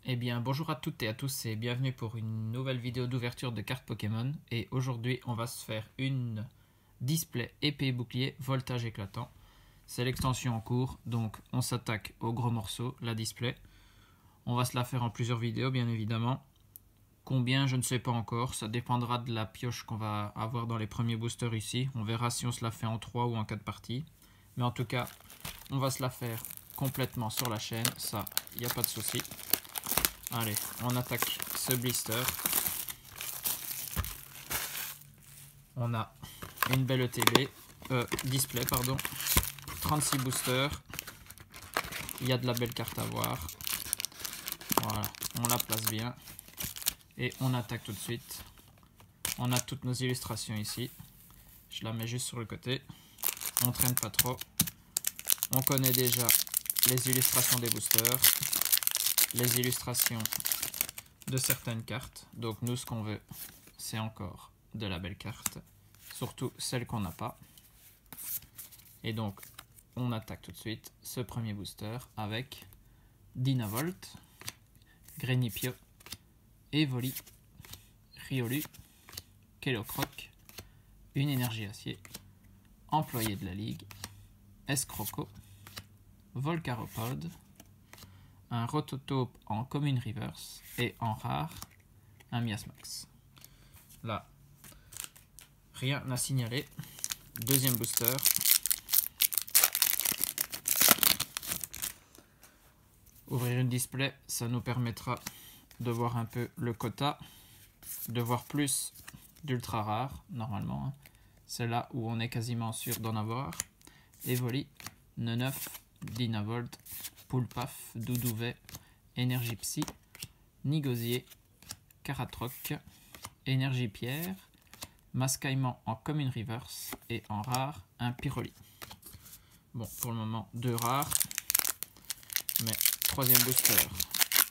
Eh bien bonjour à toutes et à tous et bienvenue pour une nouvelle vidéo d'ouverture de cartes Pokémon. Et aujourd'hui on va se faire une display épée bouclier voltage éclatant. C'est l'extension en cours, donc on s'attaque au gros morceau, la display. On va se la faire en plusieurs vidéos bien évidemment. Combien je ne sais pas encore, ça dépendra de la pioche qu'on va avoir dans les premiers boosters ici. On verra si on se la fait en 3 ou en 4 parties. Mais en tout cas, on va se la faire complètement sur la chaîne, ça, il n'y a pas de souci. Allez, on attaque ce blister. On a une belle ETB, display, pardon. 36 boosters. Il y a de la belle carte à voir. Voilà, on la place bien. Et on attaque tout de suite. On a toutes nos illustrations ici. Je la mets juste sur le côté. On traîne pas trop. On connaît déjà les illustrations des boosters. Les illustrations de certaines cartes. Donc nous, ce qu'on veut, c'est encore de la belle carte. Surtout celle qu'on n'a pas. Et donc, on attaque tout de suite ce premier booster avec Dynavolt, Greninpio, Evoli, Riolu, Kellocroc, une énergie acier, employé de la ligue, Escroco, Volcaropod, un Rototope en commune reverse et en rare, un Miasmax. Là, rien à signaler. Deuxième booster. Ouvrir une display, ça nous permettra de voir un peu le quota, de voir plus d'ultra rares, normalement. C'est là où on est quasiment sûr d'en avoir. Evoli, Neneuf, Dynavolt, Poulpaf, Doudouvet, Énergie Psy, Nigosier, Caratroc, Énergie Pierre, Mascaillement en commune reverse et en rare, un Pyroli. Bon, pour le moment, 2 rares. Mais troisième booster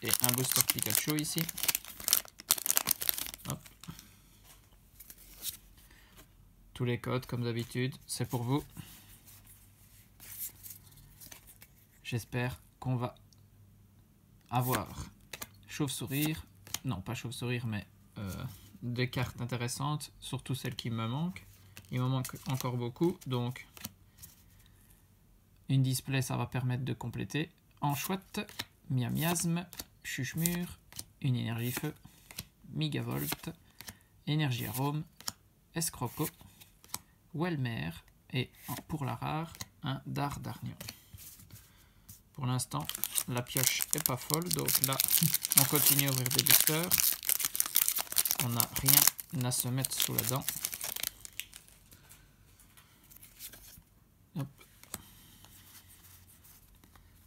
et un booster Pikachu ici. Hop. Tous les codes comme d'habitude, c'est pour vous. J'espère qu'on va avoir chauve-sourire, non pas chauve-sourire mais des cartes intéressantes, surtout celles qui me manquent. Il me manque encore beaucoup, donc une display ça va permettre de compléter. Enchouette, Miasme, Chuchemur, une énergie feu, Migavolt, énergie arôme, Escroco, Welmer et pour la rare, un Dardarnion. Pour l'instant, la pioche est pas folle, donc là, on continue à ouvrir des boosters. On n'a rien à se mettre sous la dent. Hop.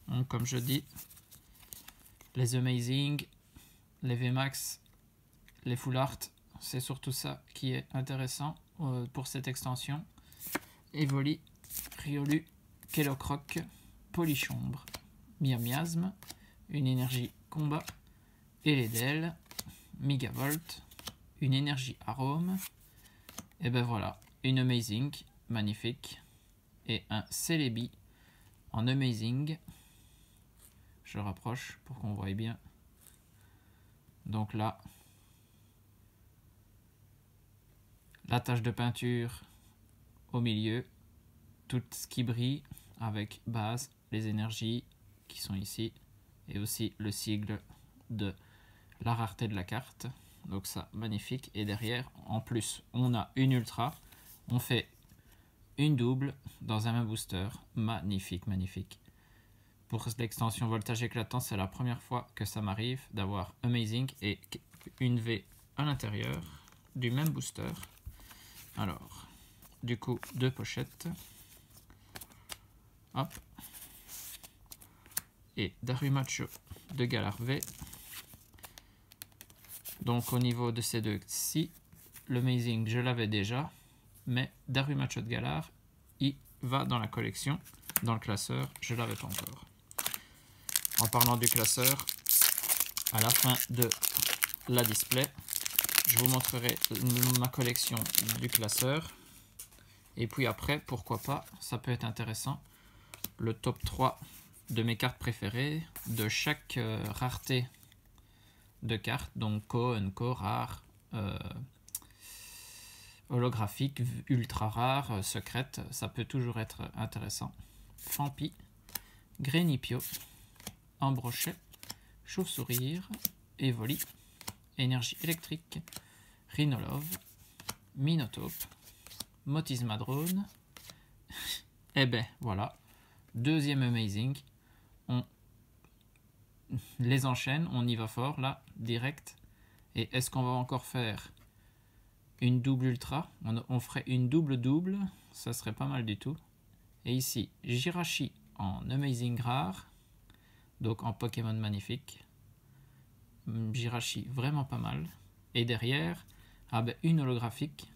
Donc, comme je dis, les Amazing, les VMAX, les Full Art, c'est surtout ça qui est intéressant pour cette extension. Evoli, Riolu, Kellocroc, Polichombre, Miasme, une énergie combat, Eledel, Migavolt, une énergie arôme, et ben voilà, une Amazing, magnifique, et un Celebi en Amazing. Je rapproche pour qu'on voie bien. Donc là, la tache de peinture au milieu, tout ce qui brille avec base, les énergies qui sont ici, et aussi le sigle de la rareté de la carte. Donc ça, magnifique. Et derrière, en plus, on a une ultra. On fait une double dans un même booster. Magnifique, magnifique. Pour l'extension voltage éclatant, c'est la première fois que ça m'arrive d'avoir Amazing et une V à l'intérieur du même booster. Alors, du coup, 2 pochettes. Hop. Et Darumacho de Galar V. Donc au niveau de ces deux-ci, le Amazing je l'avais déjà, mais Darumacho de Galar, il va dans la collection, dans le classeur, je ne l'avais pas encore. En parlant du classeur, à la fin de la display, je vous montrerai ma collection du classeur. Et puis après, pourquoi pas, ça peut être intéressant, le top 3 de mes cartes préférées, de chaque rareté de cartes, donc Co, Unco, rare, holographique, ultra rare, secrète, ça peut toujours être intéressant. Fampi, Grenipio, Ambrochet, Chauve-sourire, Evoli, Énergie électrique, Rhinolove, Minotaure, Motismadrone. Et ben voilà, deuxième Amazing. On les enchaîne, on y va fort là, direct. Et est-ce qu'on va encore faire une double ultra? On ferait une double, ça serait pas mal du tout. Et ici, Jirachi en Amazing rare, donc en Pokémon magnifique. Jirachi vraiment pas mal. Et derrière, ah ben, une holographique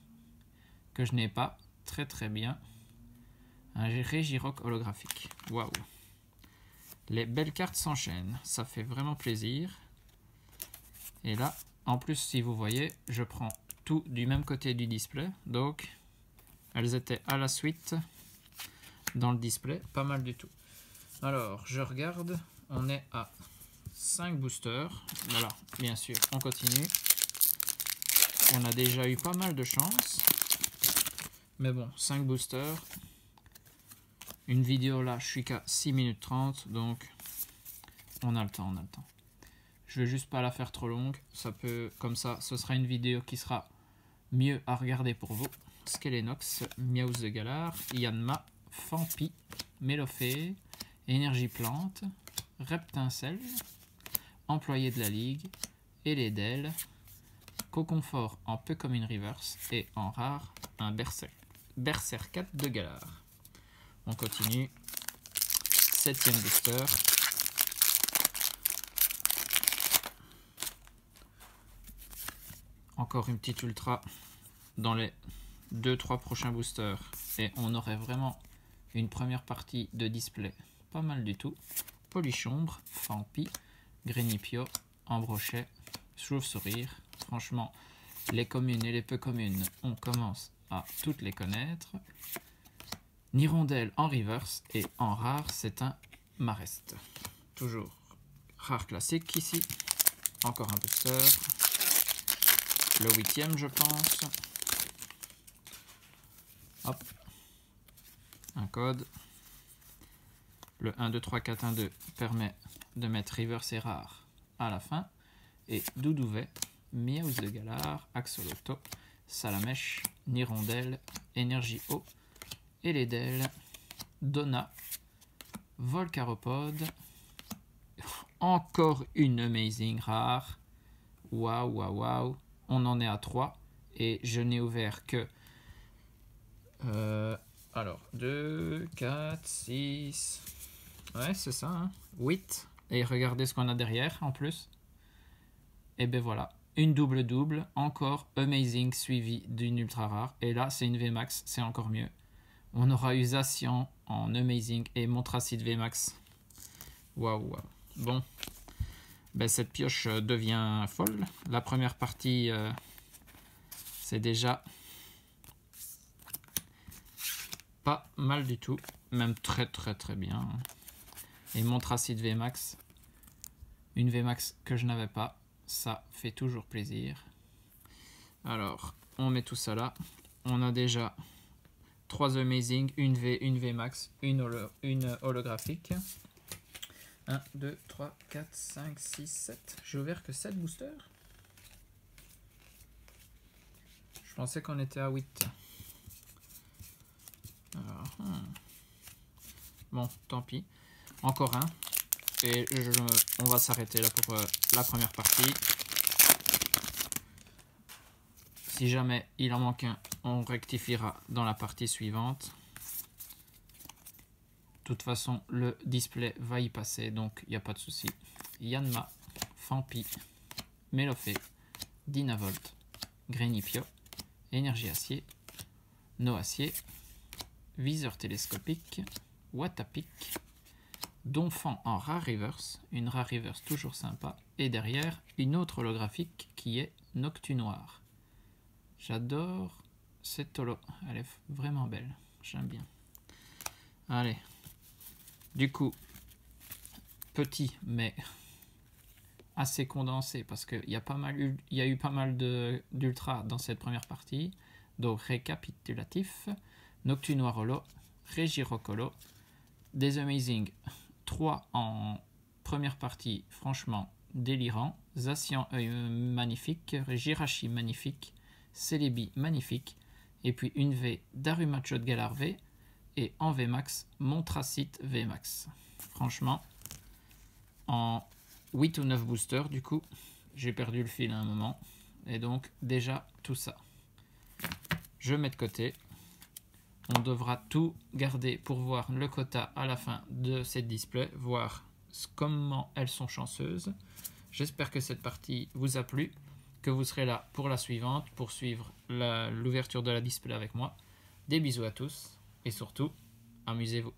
que je n'ai pas, très très bien. Un Regirock holographique. Waouh! Les belles cartes s'enchaînent, ça fait vraiment plaisir. Et là, en plus, si vous voyez, je prends tout du même côté du display. Donc, elles étaient à la suite dans le display, pas mal du tout. Alors, je regarde, on est à 5 boosters. Voilà, bien sûr, on continue. On a déjà eu pas mal de chance. Mais bon, 5 boosters. Une vidéo là, je suis qu'à 6 minutes 30, donc on a le temps, Je vais juste pas la faire trop longue, ça peut, comme ça, ce sera une vidéo qui sera mieux à regarder pour vous. Skelenox, Miaus de Galar, Yanma, Fampi, Mélophée, Énergie Plante, Reptincelle, Employé de la Ligue, Eledel, Coconfort en Pokémon Reverse et en rare, un Berserkat de Galar. On continue. 7e booster. Encore une petite ultra dans les 2-3 prochains boosters. Et on aurait vraiment une première partie de display pas mal du tout. Polichombre, Fampi, Grenipio, Ambrochet, Chauve-sourire. Franchement, les communes et les peu communes, on commence à toutes les connaître. Nirondelle en reverse et en rare, c'est un Marest. Toujours rare classique ici. Encore un booster. Le 8e, je pense. Hop. Un code. Le 1, 2, 3, 4, 1, 2 permet de mettre reverse et rare à la fin. Et Doudouvet, Miaus de Galar, Axolotl, Salamèche, Nirondelle, Énergie eau, Eledel, Donna, Volcaropode, encore une Amazing rare. Waouh, waouh, waouh. On en est à 3 et je n'ai ouvert que alors 2, 4, 6. Ouais, c'est ça, hein, 8. Et regardez ce qu'on a derrière en plus. Et ben voilà, une double, encore Amazing suivi d'une ultra rare. Et là, c'est une VMAX, c'est encore mieux. On aura eu Zacian en Amazing et Montracid VMAX. Waouh, waouh. Bon, ben, cette pioche devient folle. La première partie, c'est déjà pas mal du tout. Même très très très bien. Et Montracid VMAX. Une VMAX que je n'avais pas. Ça fait toujours plaisir. Alors, on met tout ça là. On a déjà 3 Amazing, une V, une VMAX, une holographique. 1, 2, 3, 4, 5, 6, 7. J'ai ouvert que 7 boosters. Je pensais qu'on était à 8. Alors, bon, tant pis. Encore un. Et on va s'arrêter là pour la première partie. Si jamais il en manque un, on rectifiera dans la partie suivante. De toute façon, le display va y passer, donc il n'y a pas de souci. Yanma, Fampi, Mélophée, Dynavolt, Grenipio, Énergie Acier, No-Acier, Viseur télescopique, Watapic, Donphan en rare reverse, une rare reverse toujours sympa, et derrière une autre holographique qui est Noctunoir. J'adore cette holo, elle est vraiment belle, j'aime bien. Allez, du coup, petit mais assez condensé parce qu'il y a eu pas mal d'ultra dans cette première partie. Donc récapitulatif, Noctunoir Holo, Regirocolo, des Amazing 3 en première partie, franchement délirant, Zacian magnifique, Jirachi magnifique, Celebi magnifique, et puis une V Darumachot Galar V, et en VMAX, Montracite VMAX. Franchement, en 8 ou 9 boosters, du coup, j'ai perdu le fil à un moment, et donc déjà tout ça. Je mets de côté. On devra tout garder pour voir le quota à la fin de cette display, voir comment elles sont chanceuses. J'espère que cette partie vous a plu, que vous serez là pour la suivante, pour suivre l'ouverture de la display avec moi. Des bisous à tous et surtout, amusez-vous.